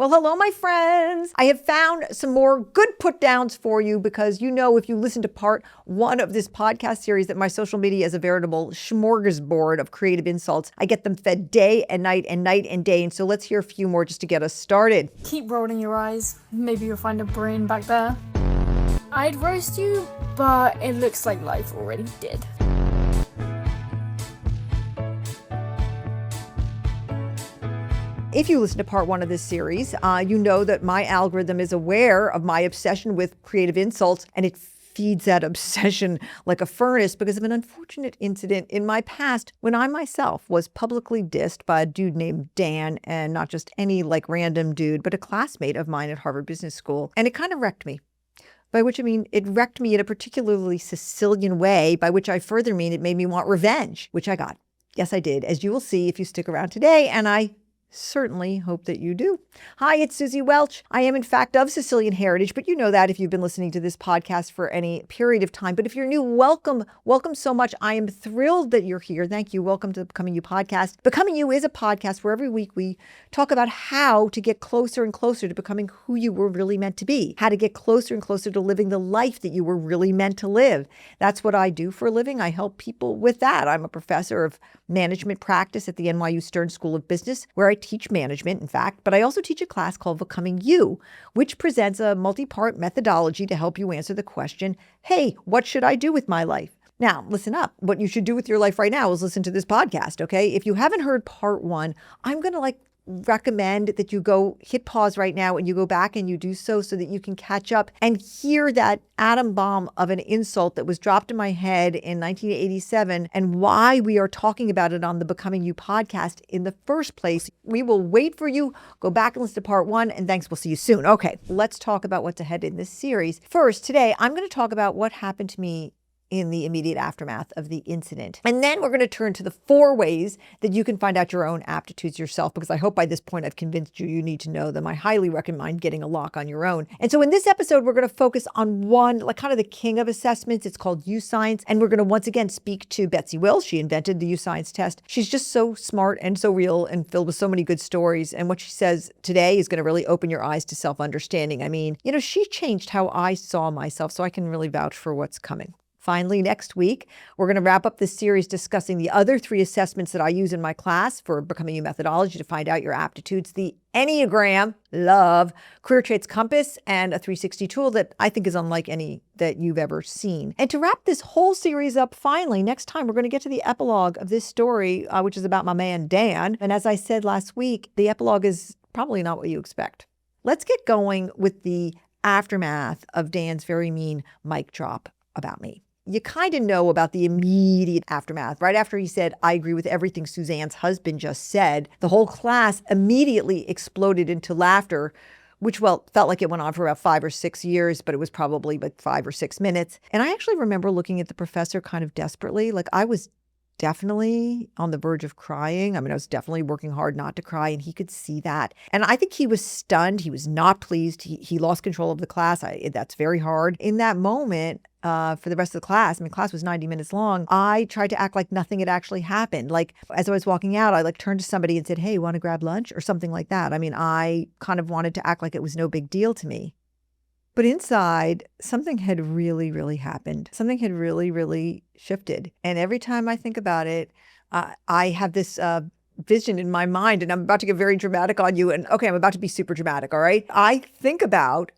Well, hello, my friends. I have found some more good put downs for you because if you listen to part 1 of this podcast series that my social media is a veritable smorgasbord of creative insults. I get them fed day and night and night and day. And so let's hear a few more just to get us started. Keep rolling your eyes. Maybe you'll find a brain back there. I'd roast you, but it looks like life already did. If you listen to part 1 of this series, you know that my algorithm is aware of my obsession with creative insults, and it feeds that obsession like a furnace because of an unfortunate incident in my past when I myself was publicly dissed by a dude named Dan, and not just any random dude, but a classmate of mine at Harvard Business School. And it kind of wrecked me. By which I mean it wrecked me in a particularly Sicilian way, by which I further mean it made me want revenge, which I got. Yes, I did, as you will see if you stick around today, and I certainly hope that you do. Hi, it's Suzy Welch. I am in fact of Sicilian heritage, but you know that if you've been listening to this podcast for any period of time. But if you're new, welcome so much. I am thrilled that you're here. Thank you. Welcome to the Becoming You podcast. Becoming You is a podcast where every week we talk about how to get closer and closer to becoming who you were really meant to be, how to get closer and closer to living the life that you were really meant to live. That's what I do for a living. I help people with that. I'm a professor of management practice at the NYU Stern School of Business, where I teach management, in fact, but I also teach a class called Becoming You, which presents a multi-part methodology to help you answer the question, hey, what should I do with my life? Now, listen up. What you should do with your life right now is listen to this podcast, okay? If you haven't heard part 1, I'm going to recommend that you go hit pause right now and you go back and you do so that you can catch up and hear that atom bomb of an insult that was dropped in my head in 1987 and why we are talking about it on the Becoming You podcast in the first place. We will wait for you. Go back and listen to part 1, and thanks. We'll see you soon. Okay, let's talk about what's ahead in this series. First, today, I'm going to talk about what happened to me in the immediate aftermath of the incident. And then we're going to turn to the 4 ways that you can find out your own aptitudes yourself, because I hope by this point I've convinced you need to know them. I highly recommend getting a lock on your own. And so in this episode, we're going to focus on one, kind of the king of assessments. It's called YouScience. And we're going to once again speak to Betsy Wills. She invented the YouScience test. She's just so smart and so real and filled with so many good stories. And what she says today is going to really open your eyes to self-understanding. I mean, she changed how I saw myself, so I can really vouch for what's coming. Finally, next week, we're going to wrap up this series discussing the other 3 assessments that I use in my class for Becoming You methodology to find out your aptitudes: the Enneagram, love, Career Traits Compass, and a 360 tool that I think is unlike any that you've ever seen. And to wrap this whole series up, finally, next time, we're going to get to the epilogue of this story, which is about my man, Dan. And as I said last week, the epilogue is probably not what you expect. Let's get going with the aftermath of Dan's very mean mic drop about me. You kind of know about the immediate aftermath. Right after he said, I agree with everything Suzanne's husband just said, the whole class immediately exploded into laughter, which, felt like it went on for about 5 or 6 years, but it was probably 5 or 6 minutes. And I actually remember looking at the professor kind of desperately. I was definitely on the verge of crying. I was definitely working hard not to cry, and he could see that. And I think he was stunned. He was not pleased. He lost control of the class. That's very hard. In that moment, for the rest of the class, class was 90 minutes long, I tried to act like nothing had actually happened. As I was walking out, I turned to somebody and said, hey, want to grab lunch? Or something like that. I kind of wanted to act like it was no big deal to me. But inside, something had really, really happened. Something had really, really shifted. And every time I think about it, I have this vision in my mind, and I'm about to get very dramatic on you. And okay, I'm about to be super dramatic, all right? I think about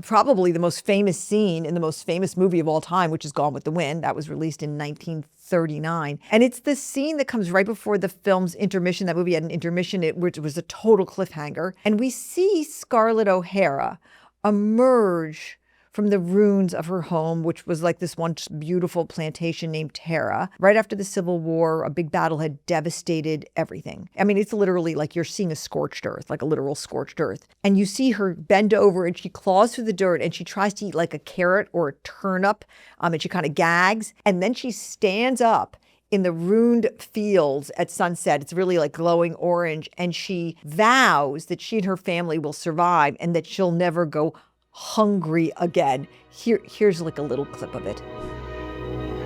probably the most famous scene in the most famous movie of all time, which is Gone with the Wind. That was released in 1939. And it's the scene that comes right before the film's intermission. That movie had an intermission, which was a total cliffhanger. And we see Scarlett O'Hara emerge from the ruins of her home, which was this once beautiful plantation named Tara. Right after the Civil War, a big battle had devastated everything. It's literally you're seeing a scorched earth, a literal scorched earth. And you see her bend over and she claws through the dirt and she tries to eat a carrot or a turnip, and she kind of gags. And then she stands up in the ruined fields at sunset. It's really glowing orange. And she vows that she and her family will survive and that she'll never go hungry again. Here's a little clip of it.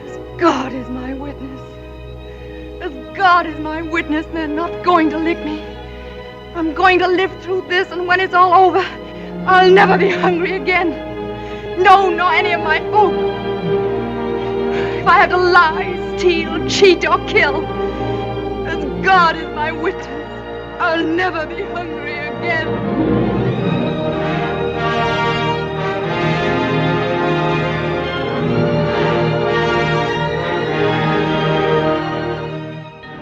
As God is my witness. As God is my witness, they're not going to lick me. I'm going to live through this, and when it's all over, I'll never be hungry again. No, nor any of my folk. If I have to lie, steal, cheat, or kill, as God is my witness, I'll never be hungry again.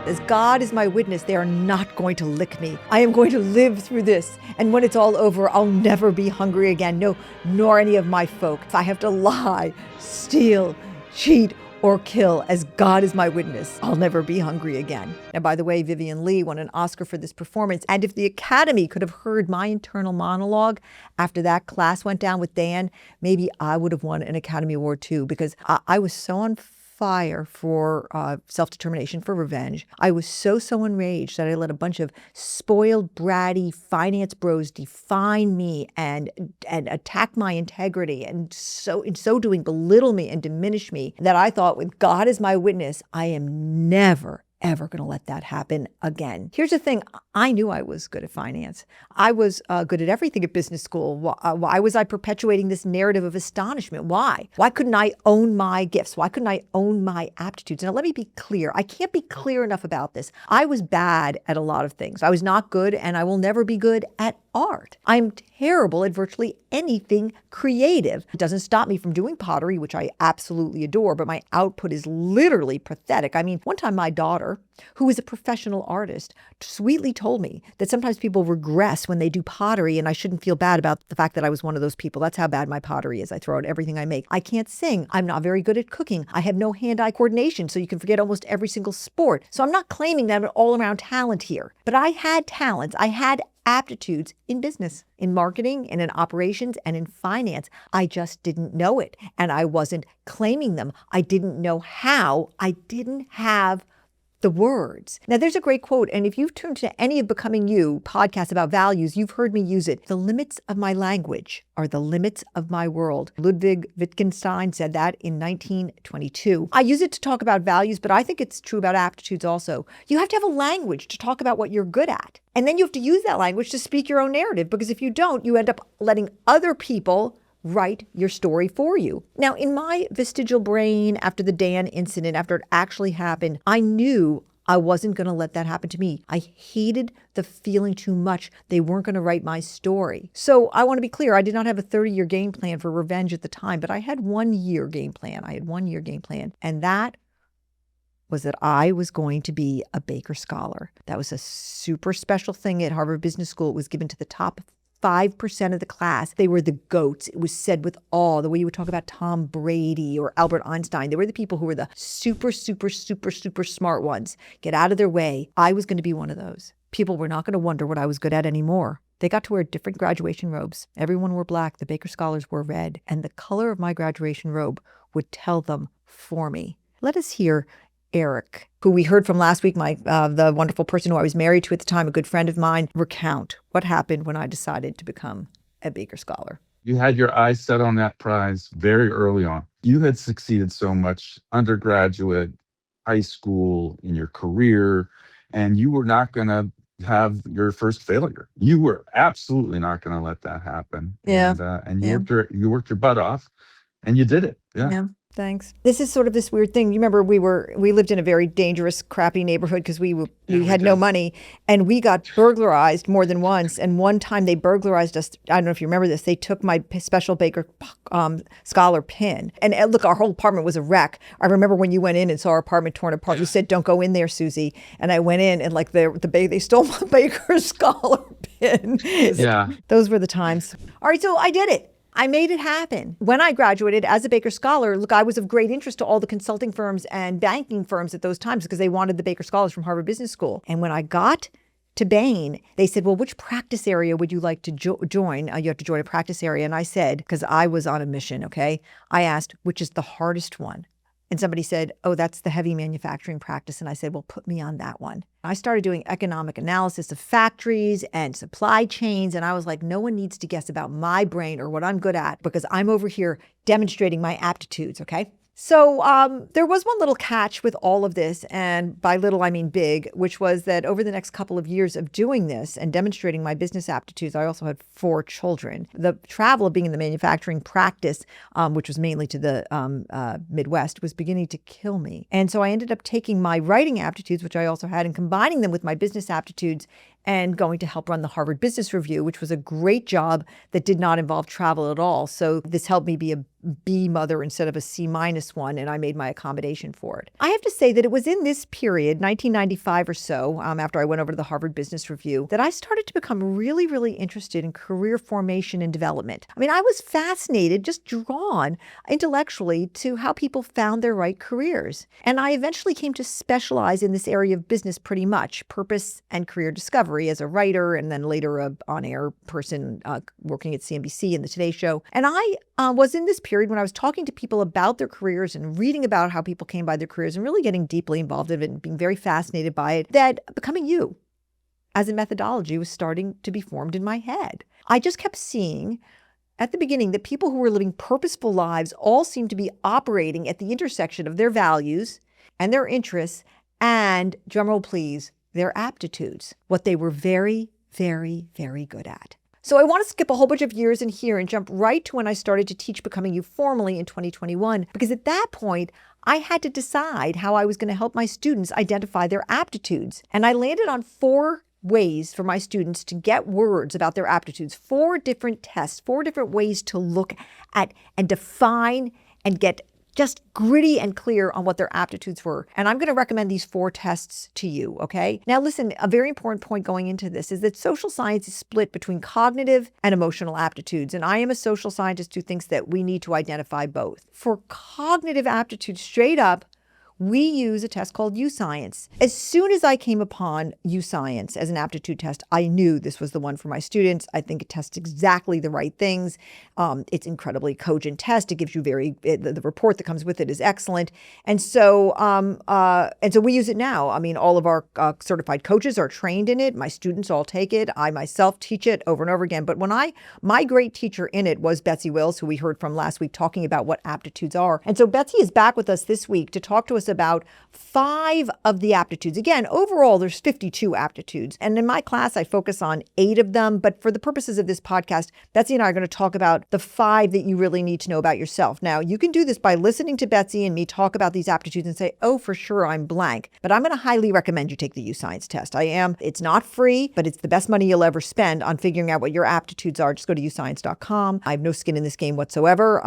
As God is my witness, they are not going to lick me. I am going to live through this. And when it's all over, I'll never be hungry again. No, nor any of my folk. If I have to lie, steal, cheat, or kill, as God is my witness, I'll never be hungry again. And by the way, Vivien Leigh won an Oscar for this performance. And if the Academy could have heard my internal monologue after that class went down with Dan, maybe I would have won an Academy Award too, because I was so on fire for self-determination, for revenge. I was so enraged that I let a bunch of spoiled, bratty finance bros define me and attack my integrity, and so in so doing belittle me and diminish me, that I thought, with God as my witness, I am never ever going to let that happen again. Here's the thing. I knew I was good at finance. I was good at everything at business school. Why was I perpetuating this narrative of astonishment? Why? Why couldn't I own my gifts? Why couldn't I own my aptitudes? Now, let me be clear. I can't be clear enough about this. I was bad at a lot of things. I was not good, and I will never be good at art. I'm terrible at virtually anything creative. It doesn't stop me from doing pottery, which I absolutely adore, but my output is literally pathetic. I mean, one time my daughter, who is a professional artist, sweetly told me that sometimes people regress when they do pottery, and I shouldn't feel bad about the fact that I was one of those people. That's how bad my pottery is. I throw out everything I make. I can't sing. I'm not very good at cooking. I have no hand-eye coordination, so you can forget almost every single sport. So I'm not claiming that I'm an all-around talent here, but I had talents. I had aptitudes in business, in marketing, and in operations, and in finance. I just didn't know it, and I wasn't claiming them. I didn't know how. I didn't have the words. Now, there's a great quote, and if you've tuned to any of Becoming You podcasts about values, you've heard me use it. The limits of my language are the limits of my world. Ludwig Wittgenstein said that in 1922. I use it to talk about values, but I think it's true about aptitudes also. You have to have a language to talk about what you're good at. And then you have to use that language to speak your own narrative, because if you don't, you end up letting other people write your story for you. Now, in my vestigial brain, after the Dan incident, after it actually happened, I knew I wasn't going to let that happen to me. I hated the feeling too much. They weren't going to write my story. So I want to be clear. I did not have a 30-year game plan for revenge at the time, but I had 1 year game plan. And that was that I was going to be a Baker Scholar. That was a super special thing at Harvard Business School. It was given to the top 5% of the class. They were the goats. It was said with awe, the way you would talk about Tom Brady or Albert Einstein. They were the people who were the super smart ones. Get out of their way. I was going to be one of those. People were not going to wonder what I was good at anymore. They got to wear different graduation robes. Everyone wore black. The Baker Scholars wore red. And the color of my graduation robe would tell them for me. Let us hear Eric, who we heard from last week, the wonderful person who I was married to at the time, a good friend of mine, recount what happened when I decided to become a Baker Scholar. You had your eyes set on that prize very early on. You had succeeded so much, undergraduate, high school, in your career, and you were not going to have your first failure. You were absolutely not going to let that happen. Yeah. And you worked your butt off, and you did it. Yeah. Thanks. This is sort of this weird thing. You remember we lived in a very dangerous, crappy neighborhood because we had no money, and we got burglarized more than once. And one time they burglarized us. I don't know if you remember this. They took my special Baker Scholar pin, and look, our whole apartment was a wreck. I remember when you went in and saw our apartment torn apart. You said, "Don't go in there, Suzy." And I went in, and like they stole my Baker Scholar pin. Yeah. Those were the times. All right, so I did it. I made it happen. When I graduated as a Baker Scholar, look, I was of great interest to all the consulting firms and banking firms at those times because they wanted the Baker Scholars from Harvard Business School. And when I got to Bain, they said, well, which practice area would you like to join? You have to join a practice area. And I said, because I was on a mission, okay? I asked, which is the hardest one? And somebody said, oh, that's the heavy manufacturing practice. And I said, well, put me on that one. I started doing economic analysis of factories and supply chains. And I was like, no one needs to guess about my brain or what I'm good at because I'm over here demonstrating my aptitudes, okay? So there was one little catch with all of this, and by little I mean big, which was that over the next couple of years of doing this and demonstrating my business aptitudes, I also had 4 children. The travel of being in the manufacturing practice, which was mainly to the Midwest, was beginning to kill me. And so I ended up taking my writing aptitudes, which I also had, and combining them with my business aptitudes and going to help run the Harvard Business Review, which was a great job that did not involve travel at all. So this helped me be a B mother instead of a C- one, and I made my accommodation for it. I have to say that it was in this period, 1995 or so, after I went over to the Harvard Business Review, that I started to become really, really interested in career formation and development. I mean, I was fascinated, just drawn intellectually to how people found their right careers. And I eventually came to specialize in this area of business pretty much, purpose and career discovery as a writer, and then later a on-air person working at CNBC and the Today Show. And I was in this period when I was talking to people about their careers and reading about how people came by their careers and really getting deeply involved in it and being very fascinated by it, that becoming you as a methodology was starting to be formed in my head. I just kept seeing at the beginning that people who were living purposeful lives all seemed to be operating at the intersection of their values and their interests and, drumroll please, their aptitudes, what they were very, very, very good at. So I want to skip a whole bunch of years in here and jump right to when I started to teach Becoming You formally in 2021, because at that point, I had to decide how I was going to help my students identify their aptitudes. And I landed on 4 ways for my students to get words about their aptitudes, 4 different tests, 4 different ways to look at and define and get just gritty and clear on what their aptitudes were. And I'm going to recommend these 4 tests to you, okay? Now listen, a very important point going into this is that social science is split between cognitive and emotional aptitudes. And I am a social scientist who thinks that we need to identify both. For cognitive aptitudes, straight up, we use a test called YouScience. As soon as I came upon YouScience as an aptitude test, I knew this was the one for my students. I think it tests exactly the right things. It's incredibly cogent test. It gives you the report that comes with it is excellent. And so we use it now. I mean, all of our certified coaches are trained in it. My students all take it. I myself teach it over and over again. But my great teacher in it was Betsy Wills, who we heard from last week, talking about what aptitudes are. And so Betsy is back with us this week to talk to us about 5 of the aptitudes. Again, overall, there's 52 aptitudes. And in my class, I focus on 8 of them. But for the purposes of this podcast, Betsy and I are going to talk about the 5 that you really need to know about yourself. Now, you can do this by listening to Betsy and me talk about these aptitudes and say, oh, for sure, I'm blank. But I'm going to highly recommend you take the YouScience test. It's not free, but it's the best money you'll ever spend on figuring out what your aptitudes are. Just go to YouScience.com. I have no skin in this game whatsoever,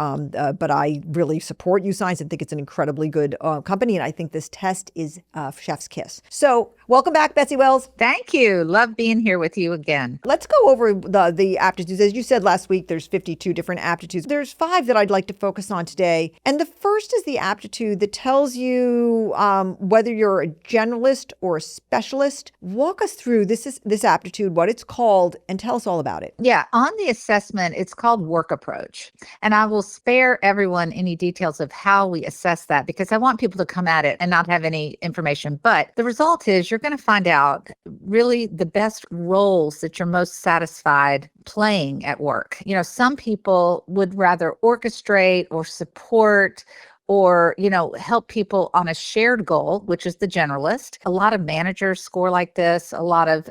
but I really support YouScience and think it's an incredibly good company. And I think this test is chef's kiss. So welcome back, Betsy Wills. Thank you. Love being here with you again. Let's go over the aptitudes. As you said last week, there's 52 different aptitudes. There's 5 that I'd like to focus on today. And the first is the aptitude that tells you whether you're a generalist or a specialist. Walk us through this aptitude, what it's called, and tell us all about it. Yeah, on the assessment, it's called work approach. And I will spare everyone any details of how we assess that because I want people to come at it and not have any information. But the result is you're going to find out really the best roles that you're most satisfied playing at work. You know, some people would rather orchestrate or support or, help people on a shared goal, which is the generalist. A lot of managers score like this, a lot of,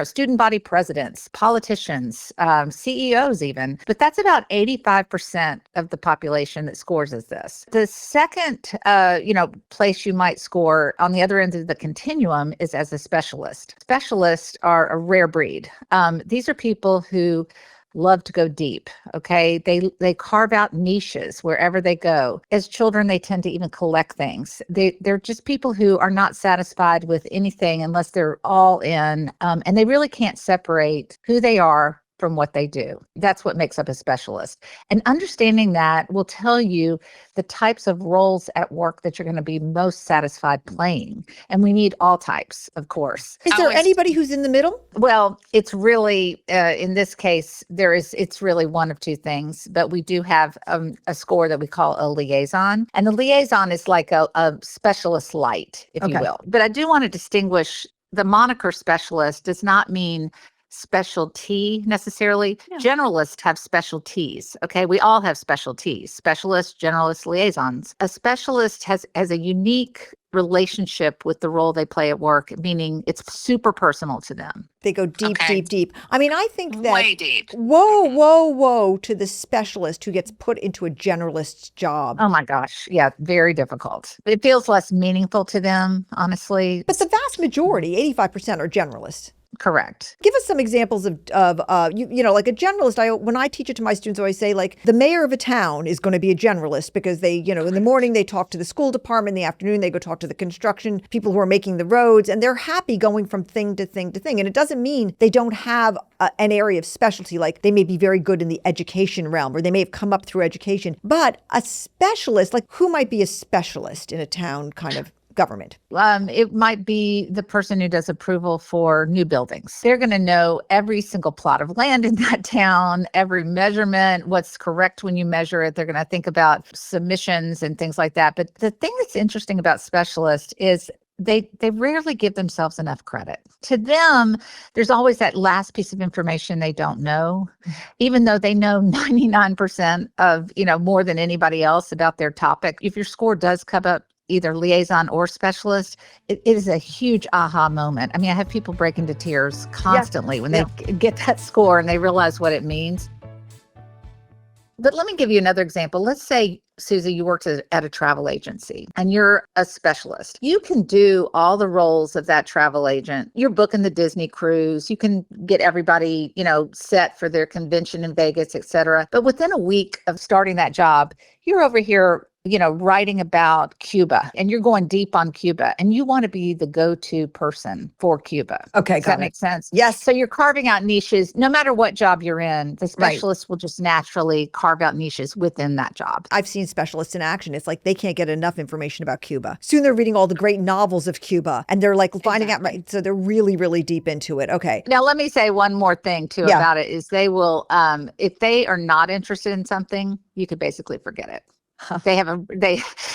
student body presidents, politicians, CEOs even, but that's about 85% of the population that scores as this. The second, place you might score on the other end of the continuum is as a specialist. Specialists are a rare breed. These are people who love to go deep. Okay. They carve out niches wherever they go. As children, they tend to even collect things. They're just people who are not satisfied with anything unless they're all in. And they really can't separate who they are from what they do. That's what makes up a specialist. And understanding that will tell you the types of roles at work that you're going to be most satisfied playing. And we need all types, of course. Is there anybody who's in the middle? Well, it's really, in this case, it's really one of 2 things, but we do have a score that we call a liaison. And the liaison is like a specialist light, if you will. But I do want to distinguish the moniker specialist does not mean specialty necessarily. Yeah. Generalists have specialties. Okay. We all have specialties, specialists, generalists, liaisons. A specialist has a unique relationship with the role they play at work, meaning it's super personal to them. They go deep, Okay. deep, deep. I mean, I think that Way deep. whoa to the specialist who gets put into a generalist's job. Oh my gosh. Yeah. Very difficult. It feels less meaningful to them, honestly. But the vast majority, 85%, are generalists. Correct. Give us some examples of you know, like a generalist. When I teach it to my students, I always say, like, the mayor of a town is going to be a generalist because they, you know, in the morning they talk to the school department, in the afternoon they go talk to the construction people who are making the roads, and they're happy going from thing to thing to thing. And it doesn't mean they don't have an area of specialty, like they may be very good in the education realm, or they may have come up through education. But a specialist, like, who might be a specialist in a town kind of government? It might be the person who does approval for new buildings. They're going to know every single plot of land in that town, every measurement, what's correct when you measure it. They're going to think about submissions and things like that. But the thing that's interesting about specialists is they rarely give themselves enough credit. To them, there's always that last piece of information they don't know, even though they know 99% of, you know, more than anybody else about their topic. If your score does come up either liaison or specialist, it is a huge aha moment. I mean, I have people break into tears constantly when they get that score and they realize what it means. But let me give you another example. Let's say, Suzy, you worked at a travel agency and you're a specialist. You can do all the roles of that travel agent. You're booking the Disney cruise. You can get everybody, you know, set for their convention in Vegas, et cetera. But within a week of starting that job, you're over here, you know, writing about Cuba, and you're going deep on Cuba, and you want to be the go-to person for Cuba. Okay, Does that make sense? Yes. So you're carving out niches. No matter what job you're in, the specialist will just naturally carve out niches within that job. I've seen specialists in action. It's like they can't get enough information about Cuba. Soon they're reading all the great novels of Cuba, and they're like finding out, right? So they're really, really deep into it. Okay. Now, let me say one more thing too about it is they will, if they are not interested in something, you could basically forget it.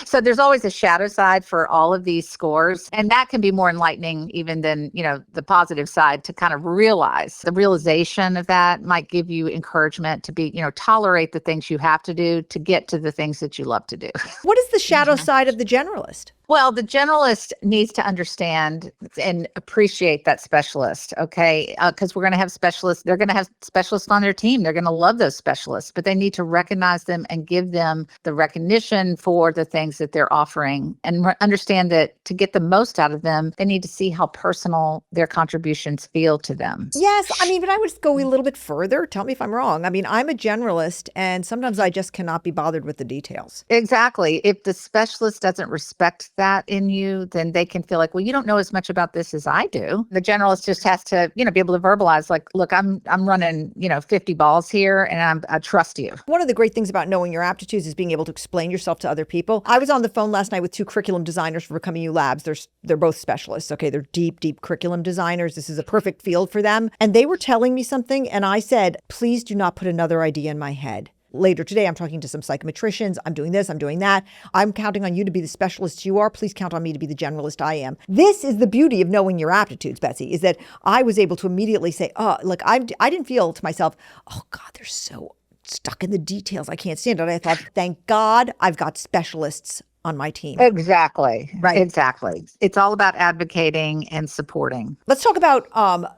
So there's always a shadow side for all of these scores, and that can be more enlightening even than, you know, the positive side. To kind of realize the realization of that might give you encouragement to be, you know, tolerate the things you have to do to get to the things that you love to do. What is the shadow side of the generalist? Well, the generalist needs to understand and appreciate that specialist, okay? Because we're going to have specialists. They're going to have specialists on their team. They're going to love those specialists, but they need to recognize them and give them the recognition for the things that they're offering, and understand that to get the most out of them, they need to see how personal their contributions feel to them. Yes. I mean, but I would go a little bit further. Tell me if I'm wrong. I mean, I'm a generalist, and sometimes I just cannot be bothered with the details. Exactly. If the specialist doesn't respect that in you, then they can feel like, well, you don't know as much about this as I do. The generalist just has to, you know, be able to verbalize, like, look, I'm running, you know, 50 balls here, and I trust you. One of the great things about knowing your aptitudes is being able to explain yourself to other people. I was on the phone last night with two curriculum designers for Becoming You Labs. They're both specialists. Okay, they're deep curriculum designers. This is a perfect field for them. And they were telling me something, and I said, please do not put another idea in my head. Later today, I'm talking to some psychometricians. I'm doing this, I'm doing that. I'm counting on you to be the specialist you are. Please count on me to be the generalist I am. This is the beauty of knowing your aptitudes, Betsy, is that I was able to immediately say, oh, look, I didn't feel to myself, oh God, they're so stuck in the details. I can't stand it. I thought, thank God I've got specialists on my team. Exactly. Right. Exactly. It's all about advocating and supporting. Let's talk about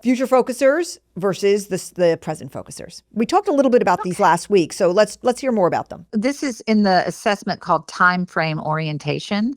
future focusers versus the present focusers. We talked a little bit about these last week, so let's hear more about them. This is in the assessment called time frame orientation.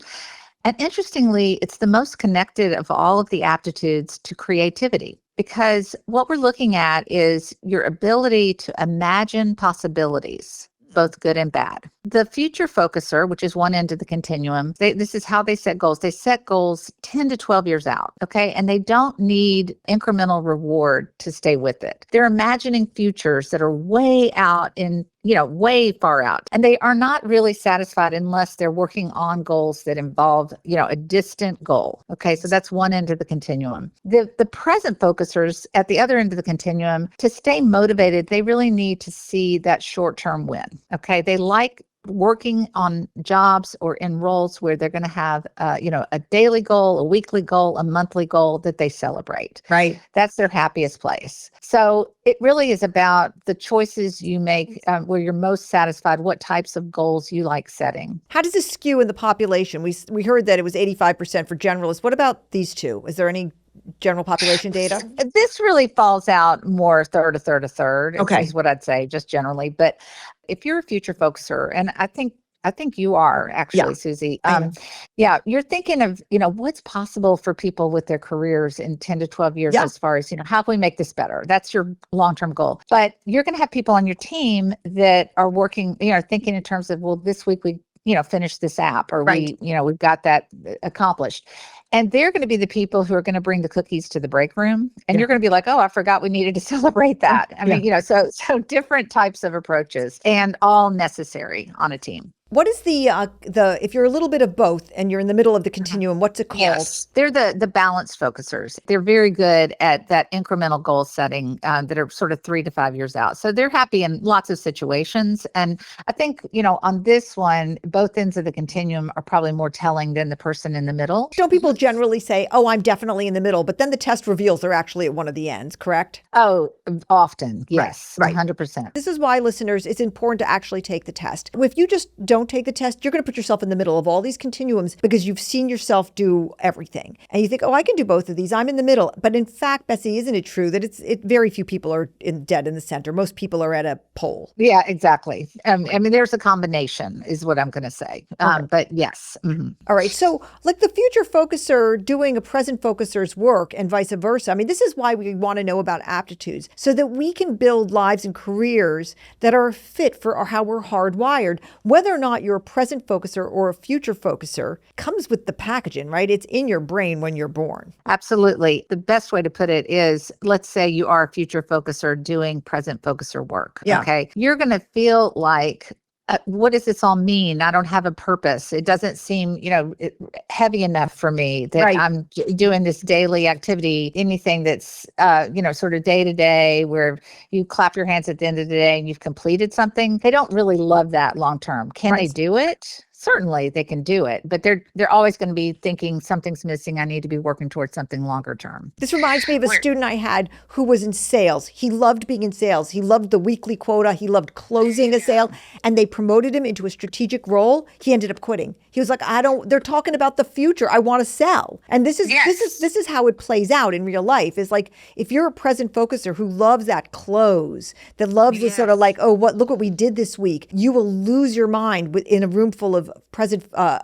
And interestingly, it's the most connected of all of the aptitudes to creativity, because what we're looking at is your ability to imagine possibilities, both good and bad. The future focuser, which is one end of the continuum, this is how they set goals. They set goals 10 to 12 years out, okay? And they don't need incremental reward to stay with it. They're imagining futures that are way out in, way far out. And they are not really satisfied unless they're working on goals that involve, a distant goal, okay? So that's one end of the continuum. The present focusers at the other end of the continuum, to stay motivated, they really need to see that short-term win, okay? They like working on jobs or in roles where they're going to have, a daily goal, a weekly goal, a monthly goal that they celebrate. Right. That's their happiest place. So it really is about the choices you make where you're most satisfied, what types of goals you like setting. How does this skew in the population? We heard that it was 85% for generalists. What about these two? Is there any general population data? This really falls out more a third Okay. is what I'd say, just generally. But if you're a future focuser, and I think you are actually, Yeah, Suzy. I am. You're thinking of, what's possible for people with their careers in 10 to 12 years Yeah. as far as, how can we make this better? That's your long-term goal. But you're going to have people on your team that are working, thinking in terms of, well, this week we, finish this app, or Right. we've got that accomplished. And they're going to be the people who are going to bring the cookies to the break room. And Yeah. you're going to be like, oh, I forgot we needed to celebrate that. I mean, so different types of approaches, and all necessary on a team. What is the if you're a little bit of both and you're in the middle of the continuum, what's it called? Yes, they're the balanced focusers. They're very good at that incremental goal setting that are sort of 3 to 5 years out. So they're happy in lots of situations. And I think, on this one, both ends of the continuum are probably more telling than the person in the middle. Don't people generally say, oh, I'm definitely in the middle, but then the test reveals they're actually at one of the ends, correct? Oh, often. Yes. Right. 100%. This is why, listeners, it's important to actually take the test. If you just don't take the test, you're going to put yourself in the middle of all these continuums because you've seen yourself do everything. And you think, oh, I can do both of these. I'm in the middle. But in fact, Betsy, isn't it true that very few people are dead in the center? Most people are at a pole. Yeah, exactly. I mean, there's a combination is what I'm going to say. But yes. Mm-hmm. All right. So like the future focuser doing a present focuser's work and vice versa. I mean, this is why we want to know about aptitudes so that we can build lives and careers that are fit for how we're hardwired. Whether or not you're a present focuser or a future focuser comes with the packaging, right? It's in your brain when you're born. Absolutely. The best way to put it is, let's say you are a future focuser doing present focuser work. Yeah. Okay. You're going to feel like, what does this all mean? I don't have a purpose. It doesn't seem, heavy enough for me that Right. I'm doing this daily activity, anything that's, sort of day to day where you clap your hands at the end of the day and you've completed something. They don't really love that long term. Can Right. they do it? Certainly they can do it, but they're always going to be thinking something's missing. I need to be working towards something longer term. This reminds me of a student I had who was in sales. He loved being in sales. He loved the weekly quota. He loved closing a sale, and they promoted him into a strategic role. He ended up quitting. He was like, they're talking about the future. I want to sell. And this is how it plays out in real life, is like, if you're a present focuser who loves that close, that loves the sort of like, look what we did this week, you will lose your mind in a room full of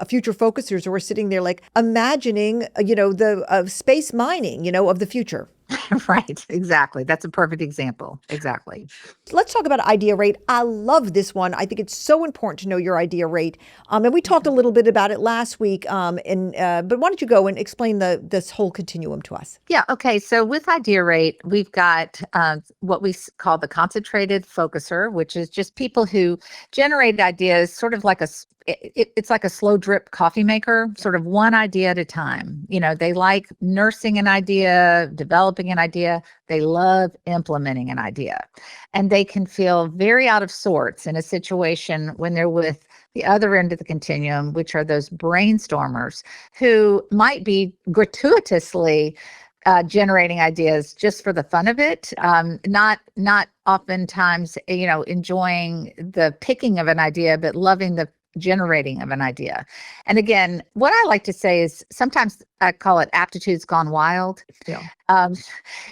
future focusers who are sitting there like imagining, the space mining, of the future. Right. Exactly. That's a perfect example. Exactly. Let's talk about idea rate. I love this one. I think it's so important to know your idea rate. And we talked a little bit about it last week. But why don't you go and explain this whole continuum to us? Yeah. Okay. So with idea rate, we've got what we call the concentrated focuser, which is just people who generate ideas sort of like it's like a slow drip coffee maker, sort of one idea at a time. They like nursing an idea, developing an idea. They love implementing an idea. And they can feel very out of sorts in a situation when they're with the other end of the continuum, which are those brainstormers who might be gratuitously generating ideas just for the fun of it, not oftentimes, enjoying the picking of an idea, but loving the generating of an idea. And again, what I like to say is sometimes I call it aptitudes gone wild. Yeah.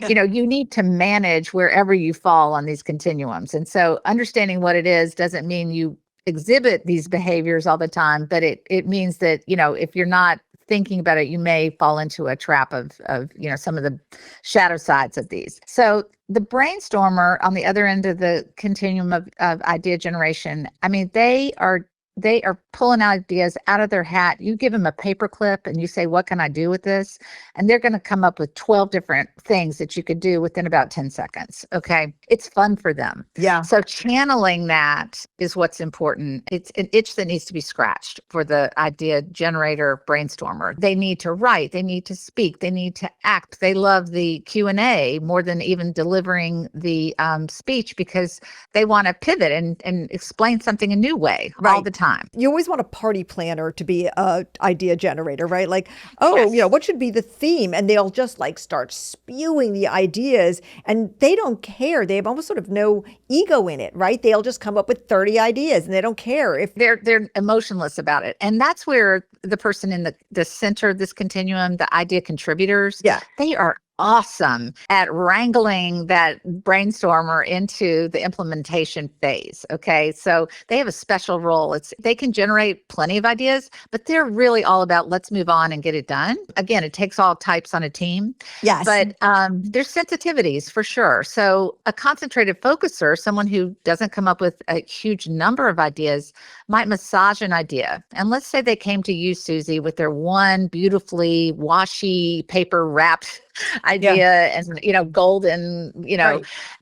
You need to manage wherever you fall on these continuums. And so understanding what it is doesn't mean you exhibit these behaviors all the time, but it means that, if you're not thinking about it, you may fall into a trap of some of the shadow sides of these. So the brainstormer on the other end of the continuum of idea generation, I mean, They are pulling ideas out of their hat. You give them a paper clip and you say, what can I do with this? And they're going to come up with 12 different things that you could do within about 10 seconds. Okay. It's fun for them. Yeah. So channeling that is what's important. It's an itch that needs to be scratched for the idea generator, brainstormer. They need to write, they need to speak, they need to act. They love the Q&A more than even delivering the speech, because they want to pivot and explain something a new way all the time. You always want a party planner to be a idea generator, right? Like, oh, what should be the theme? And they'll just like start spewing the ideas, and they don't care. They have almost sort of no ego in it, right? They'll just come up with 30 ideas and they don't care if they're emotionless about it. And that's where the person in the center of this continuum, the idea contributors, they are awesome at wrangling that brainstormer into the implementation phase. Okay. So they have a special role. They can generate plenty of ideas, but they're really all about let's move on and get it done. Again, it takes all types on a team. Yes. But there's sensitivities for sure. So a concentrated focuser, someone who doesn't come up with a huge number of ideas, might massage an idea. And let's say they came to you, Suzy, with their one beautifully washy paper wrapped idea and, golden,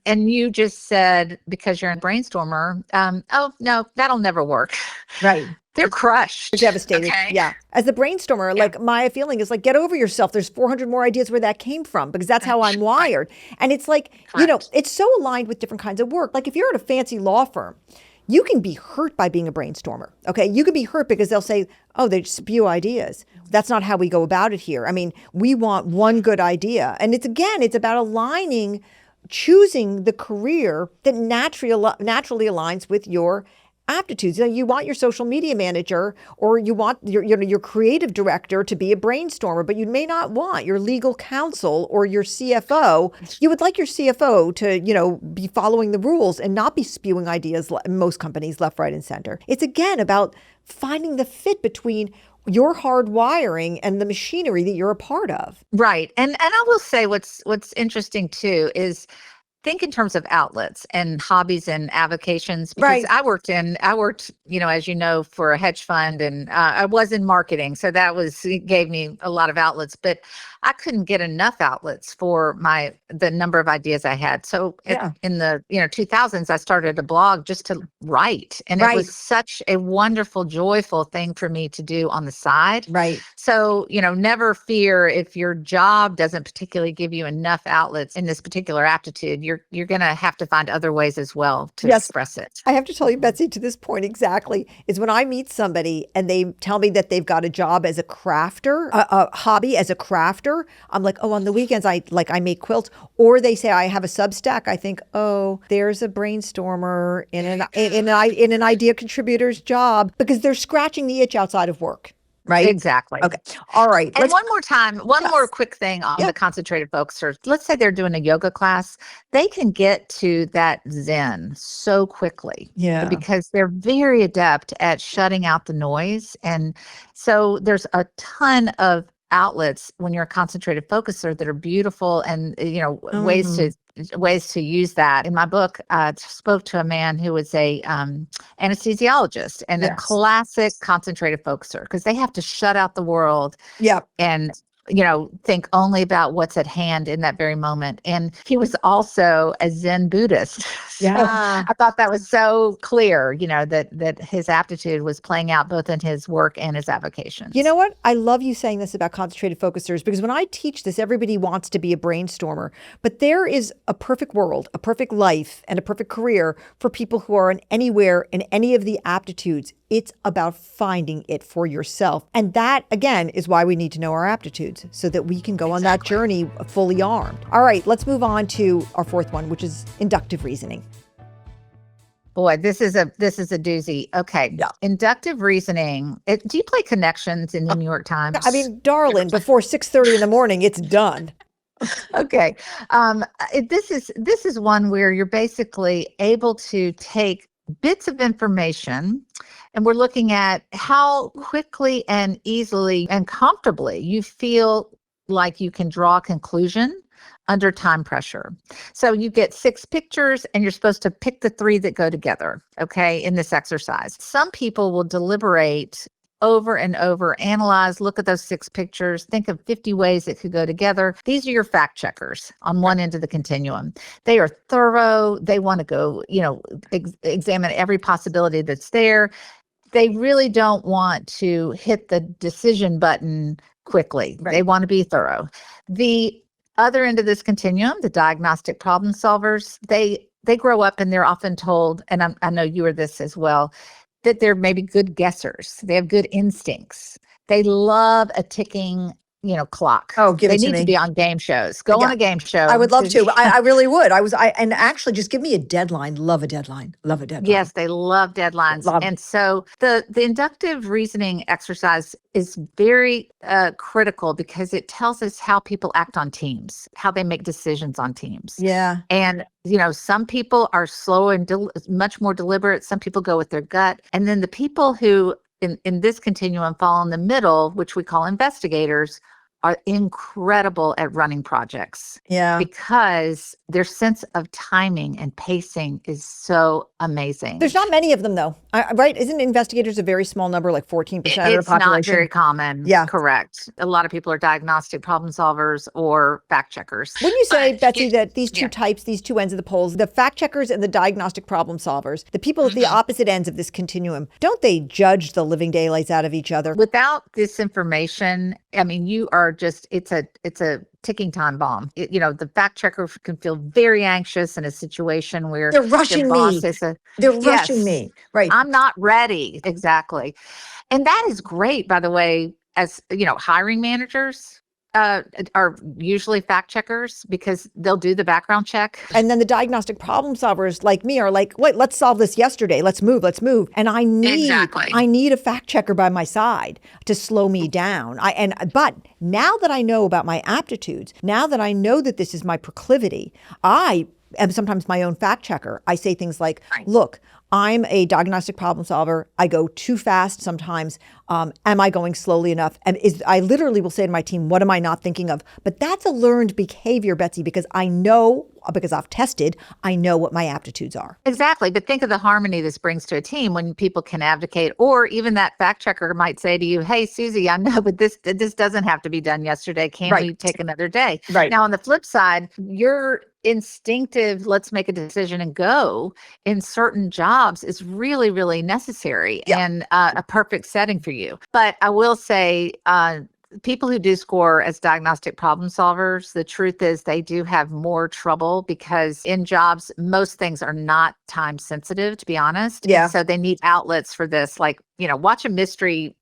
and you just said, because you're a brainstormer, oh, no, that'll never work. Right. They're crushed. They're devastated. Okay? Yeah. As the brainstormer, like my feeling is like, get over yourself. There's 400 more ideas where that came from, because that's how I'm wired. And it's like, it's so aligned with different kinds of work. Like if you're at a fancy law firm, you can be hurt by being a brainstormer. Okay. You could be hurt because they'll say, oh, they spew ideas. That's not how we go about it here. I mean, we want one good idea. And it's about aligning, choosing the career that naturally aligns with your aptitudes. You want your social media manager, or you want your creative director to be a brainstormer, but you may not want your legal counsel or your CFO. You would like your CFO to, be following the rules and not be spewing ideas in most companies left, right, and center. It's again about finding the fit between your hard wiring and the machinery that you're a part of. Right. And I will say what's interesting too is think in terms of outlets and hobbies and avocations, because I worked, as you know, for a hedge fund, and I was in marketing. So it gave me a lot of outlets, but I couldn't get enough outlets for the number of ideas I had. So in the 2000s, I started a blog just to write. And it was such a wonderful, joyful thing for me to do on the side. Right. So, never fear if your job doesn't particularly give you enough outlets in this particular aptitude. You're going to have to find other ways as well to express it. I have to tell you, Betsy, to this point exactly, is when I meet somebody and they tell me that they've got a job as a crafter, a hobby as a crafter, I'm like, oh, on the weekends, I make quilts. Or they say I have a Substack. I think, oh, there's a brainstormer in an idea contributor's job, because they're scratching the itch outside of work. Right? Exactly. Okay. All right. And one more quick thing on the concentrated focusers. Let's say they're doing a yoga class. They can get to that Zen so quickly. Yeah. Because they're very adept at shutting out the noise. And so there's a ton of outlets when you're a concentrated focuser that are beautiful, and ways to use that. In my book, I spoke to a man who was a anesthesiologist and a classic concentrated focuser, because they have to shut out the world and think only about what's at hand in that very moment. And he was also a Zen Buddhist. So I thought that was so clear, that his aptitude was playing out both in his work and his avocations. You know what? I love you saying this about concentrated focusers, because when I teach this, everybody wants to be a brainstormer. But there is a perfect world, a perfect life, and a perfect career for people who are anywhere in any of the aptitudes. It's about finding it for yourself. And that, again, is why we need to know our aptitudes, so that we can go on that journey fully armed. All right, let's move on to our fourth one, which is inductive reasoning. Boy, this is a doozy. Okay. Yeah. Inductive reasoning. Do you play Connections in the New York Times? I mean, darling, before 6:30 in the morning, it's done. Okay. This is one where you're basically able to take bits of information, and we're looking at how quickly and easily and comfortably you feel like you can draw a conclusion under time pressure. So you get 6 pictures and you're supposed to pick the 3 that go together, okay, in this exercise. Some people will deliberate over and over, analyze, look at those 6 pictures, think of 50 ways it could go together. These are your fact checkers on one end of the continuum. They are thorough. They want to go, examine every possibility that's there. They really don't want to hit the decision button quickly. Right. They want to be thorough. The other end of this continuum, the diagnostic problem solvers, they grow up and they're often told, and I know you are this as well, that they're maybe good guessers. They have good instincts. They love a ticking, clock. Oh, give it to me. They need to be on game shows. Go on a game show. I would love to. I really would. And actually just give me a deadline. Love a deadline. Love a deadline. Yes, they love deadlines. And so the inductive reasoning exercise is very critical because it tells us how people act on teams, how they make decisions on teams. Yeah. And some people are slow and much more deliberate. Some people go with their gut. And then the people who in this continuum fall in the middle, which we call investigators, are incredible at running projects. Yeah. Because their sense of timing and pacing is so amazing. There's not many of them though, right? Isn't investigators a very small number, like 14% of the population? It's not very common. Yeah. Correct. A lot of people are diagnostic problem solvers or fact checkers. Wouldn't you say, Betsy, that these two types, these two ends of the poles, the fact checkers and the diagnostic problem solvers, the people at the opposite ends of this continuum, don't they judge the living daylights out of each other? Without this information, I mean, you are just, it's a ticking time bomb. The fact checker can feel very anxious in a situation where they're rushing me. They're rushing me. Right. I'm not ready. Exactly. And that is great, by the way, as hiring managers are usually fact checkers because they'll do the background check. And then the diagnostic problem solvers like me are like, wait, let's solve this yesterday. Let's move. And I need a fact checker by my side to slow me down. But now that I know about my aptitudes, now that I know that this is my proclivity, I am sometimes my own fact checker. I say things like, look, I'm a diagnostic problem solver. I go too fast sometimes. Am I going slowly enough? And I literally will say to my team, what am I not thinking of? But that's a learned behavior, Betsy, because because I've tested, I know what my aptitudes are. Exactly. But think of the harmony this brings to a team when people can advocate, or even that fact checker might say to you, hey, Suzy, I know, but this doesn't have to be done yesterday. Can we take another day? Right. Now, on the flip side, your instinctive, let's make a decision and go in certain jobs is really, really necessary and a perfect setting for you. But I will say, people who do score as diagnostic problem solvers, the truth is they do have more trouble because in jobs, most things are not time sensitive, to be honest. Yeah. And so they need outlets for this, like, watch a mystery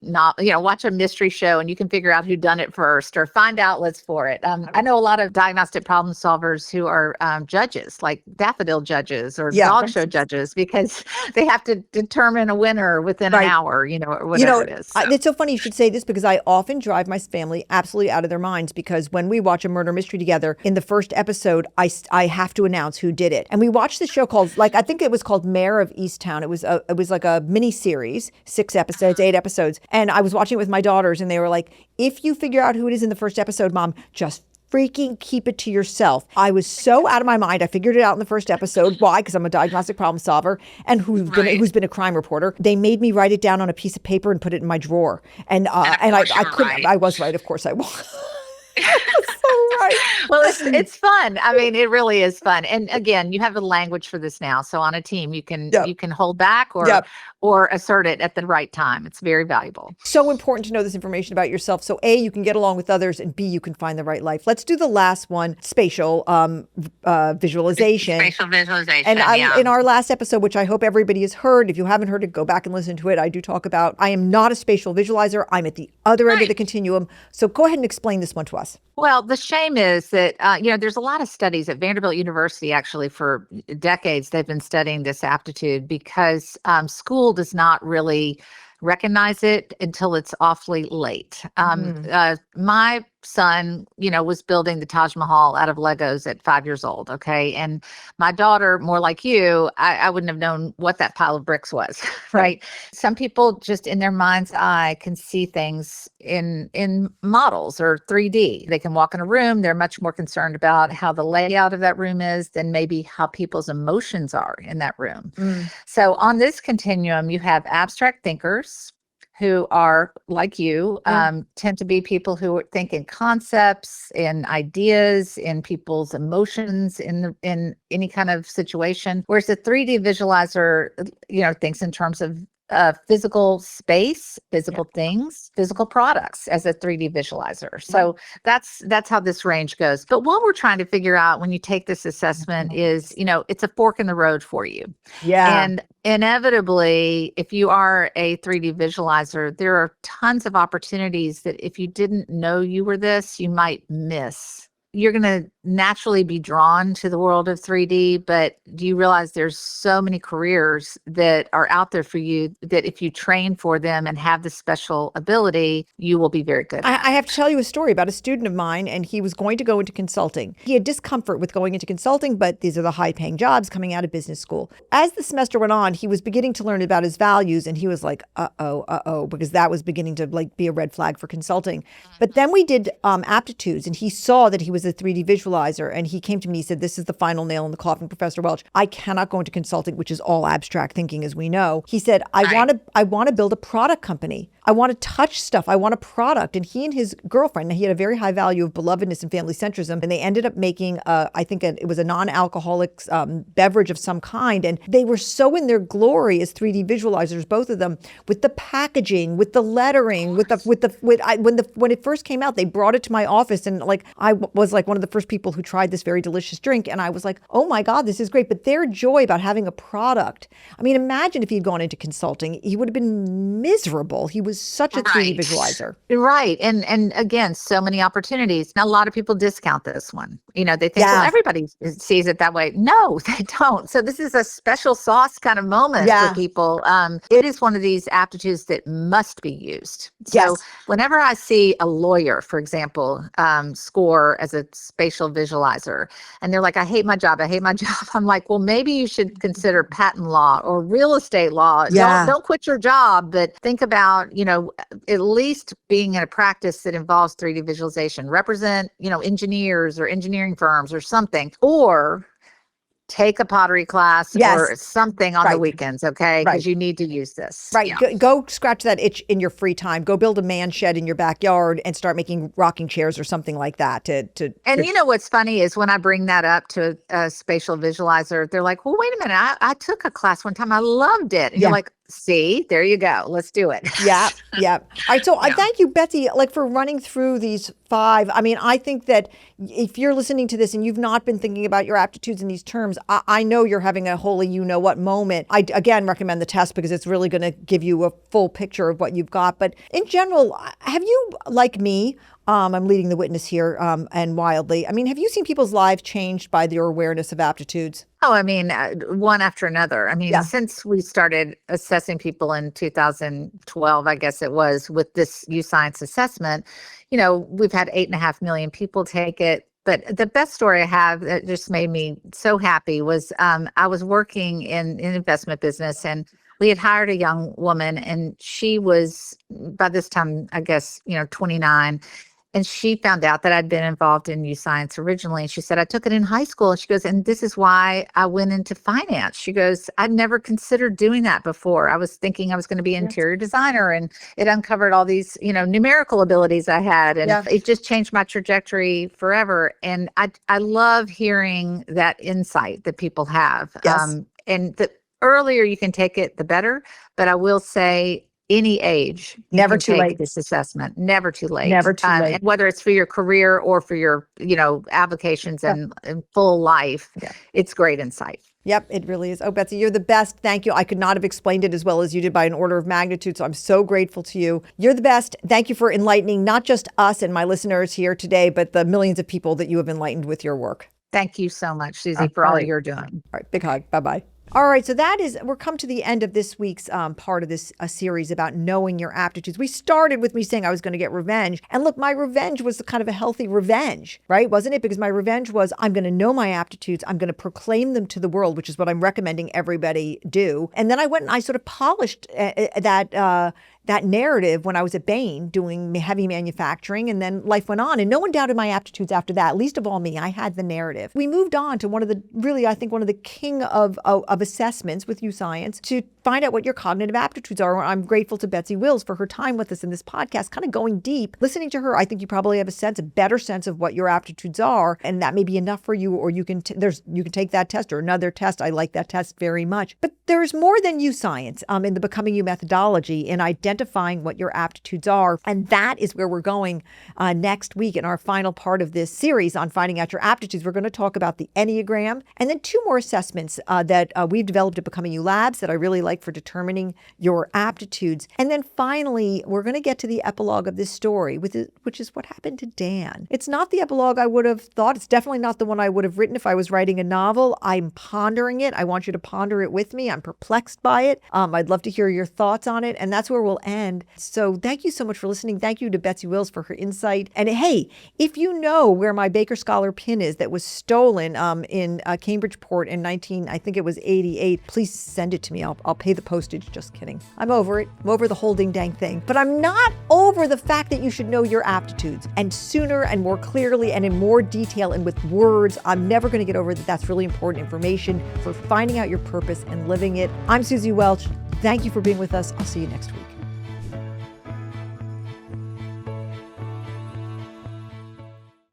show and you can figure out who done it first or find outlets for it. I know a lot of diagnostic problem solvers who are judges, like daffodil judges or dog show judges, because they have to determine a winner within an hour, or whatever it is. So. It's so funny you should say this because I often drive my family absolutely out of their minds because when we watch a murder mystery together, in the first episode, I have to announce who did it. And we watched this show called, I think it was called Mayor of Easttown. It was like a mini series, 6 episodes, 8 episodes. And I was watching it with my daughters and they were like, if you figure out who it is in the first episode, Mom, just freaking keep it to yourself. I was so out of my mind. I figured it out in the first episode. Why? Because I'm a diagnostic problem solver and who's been a crime reporter. They made me write it down on a piece of paper and put it in my drawer. And I couldn't. I was right. Of course I was. So right. Well, it's fun. I mean, it really is fun. And again, you have a language for this now. So on a team, you can hold back or assert it at the right time. It's very valuable. So important to know this information about yourself. So A, you can get along with others, and B, you can find the right life. Let's do the last one, spatial visualization. Spatial visualization. And in our last episode, which I hope everybody has heard, if you haven't heard it, go back and listen to it. I do talk about, I am not a spatial visualizer. I'm at the other end of the continuum. So go ahead and explain this one to us. Well, the shame is that, there's a lot of studies at Vanderbilt University, actually, for decades, they've been studying this aptitude because school does not really recognize it until it's awfully late. My son, was building the Taj Mahal out of Legos at 5 years old. Okay. And my daughter, more like you, I wouldn't have known what that pile of bricks was. Right. Some people just in their mind's eye can see things in models or 3D. They can walk in a room. They're much more concerned about how the layout of that room is than maybe how people's emotions are in that room. So on this continuum, you have abstract thinkers who are like you, tend to be people who think in concepts, in ideas, in people's emotions, in any kind of situation. Whereas the 3D visualizer, thinks in terms of physical space, physical things, physical products as a 3D visualizer. So that's how this range goes. But what we're trying to figure out when you take this assessment is, it's a fork in the road for you. Yeah. And inevitably, if you are a 3D visualizer, there are tons of opportunities that if you didn't know you were this, you might miss. You're going to naturally be drawn to the world of 3D, but do you realize there's so many careers that are out there for you that if you train for them and have the special ability, you will be very good. I have to tell you a story about a student of mine, and he was going to go into consulting. He had discomfort with going into consulting, but these are the high-paying jobs coming out of business school. As the semester went on, he was beginning to learn about his values, and he was like, because that was beginning to be a red flag for consulting. But then we did aptitudes, and he saw that he was a 3D visualizer, and he came to me, he said, this is the final nail in the coffin, Professor Welch. I cannot go into consulting, which is all abstract thinking, as we know. He said, I want to build a product company. I want to touch stuff. I want a product. And he and his girlfriend, he had a very high value of belovedness and family centrism, and they ended up making, it was a non-alcoholic beverage of some kind. And they were so in their glory as 3D visualizers, both of them, with the packaging, with the lettering, when it first came out, they brought it to my office, and I was one of the first people who tried this very delicious drink, and I was like, oh my God, this is great. But their joy about having a product. I mean, imagine if he'd gone into consulting, he would have been miserable. He was such a 3D visualizer. Right. And again, so many opportunities. Now, a lot of people discount this one. They think, well, everybody sees it that way. No, they don't. So this is a special sauce kind of moment for people. It is one of these aptitudes that must be used. So whenever I see a lawyer, for example, score as a spatial visualizer, and they're like, I hate my job. I'm like, well, maybe you should consider patent law or real estate law. Don't quit your job, but think about, at least being in a practice that involves 3D visualization, represent, engineers or engineering firms or something, or take a pottery class or something on the weekends, okay? Because you need to use this. Right. Yeah. Go scratch that itch in your free time. Go build a man shed in your backyard and start making rocking chairs or something like that. And you know what's funny is when I bring that up to a spatial visualizer, they're like, well, wait a minute. I took a class one time. I loved it. And you're like, see, there you go. Let's do it. Yeah. All right. So I thank you, Betsy, for running through these 5. I mean, I think that if you're listening to this and you've not been thinking about your aptitudes in these terms, I know you're having a holy you-know-what moment. I, again, recommend the test because it's really going to give you a full picture of what you've got. But in general, have you, like me, I'm leading the witness here, and wildly. I mean, have you seen people's lives changed by your awareness of aptitudes? Oh, I mean, one after another. I mean, since we started assessing people in 2012, I guess it was, with this YouScience assessment, we've had 8.5 million people take it. But the best story I have that just made me so happy was I was working in investment business, and we had hired a young woman, and she was, by this time, I guess, 29. And she found out that I'd been involved in YouScience originally. And she said, I took it in high school. And she goes, and this is why I went into finance. She goes, I'd never considered doing that before. I was thinking I was going to be an interior designer, and it uncovered all these, numerical abilities I had. And it just changed my trajectory forever. And I love hearing that insight that people have. And the earlier you can take it, the better. But I will say, any age, never too late. This assessment, never too late. Never too late. And whether it's for your career or for your, avocations and full life, it's great insight. Yep, it really is. Oh, Betsy, you're the best. Thank you. I could not have explained it as well as you did by an order of magnitude. So I'm so grateful to you. You're the best. Thank you for enlightening not just us and my listeners here today, but the millions of people that you have enlightened with your work. Thank you so much, Suzy, for all you're doing. All right, big hug. Bye-bye. All right, so we're come to the end of this week's part of this series about knowing your aptitudes. We started with me saying I was going to get revenge. And look, my revenge was kind of a healthy revenge, right? Wasn't it? Because my revenge was I'm going to know my aptitudes. I'm going to proclaim them to the world, which is what I'm recommending everybody do. And then I went and I sort of polished that narrative when I was at Bain doing heavy manufacturing, and then life went on and no one doubted my aptitudes after that, least of all me. I had the narrative. We moved on to one of the king of assessments with YouScience to find out what your cognitive aptitudes are. I'm grateful to Betsy Wills for her time with us in this podcast, kind of going deep. Listening to her, I think you probably have a better sense of what your aptitudes are, and that may be enough for you, or you can take that test or another test. I like that test very much. But there's more than YouScience in the Becoming You methodology in identifying what your aptitudes are. And that is where we're going next week in our final part of this series on finding out your aptitudes. We're going to talk about the Enneagram and then 2 more assessments that we've developed at Becoming You Labs that I really like for determining your aptitudes. And then finally, we're going to get to the epilogue of this story, which is what happened to Dan. It's not the epilogue I would have thought. It's definitely not the one I would have written if I was writing a novel. I'm pondering it. I want you to ponder it with me. I'm perplexed by it. I'd love to hear your thoughts on it. And that's where we'll end. So thank you so much for listening. Thank you to Betsy Wills for her insight. And hey, if you know where my Baker Scholar pin is that was stolen in Cambridgeport in 1988, please send it to me. I'll pay the postage. Just kidding. I'm over it. I'm over the holding dang thing. But I'm not over the fact that you should know your aptitudes, and sooner and more clearly and in more detail and with words. I'm never going to get over that. That's really important information for finding out your purpose and living it. I'm Suzy Welch. Thank you for being with us. I'll see you next week.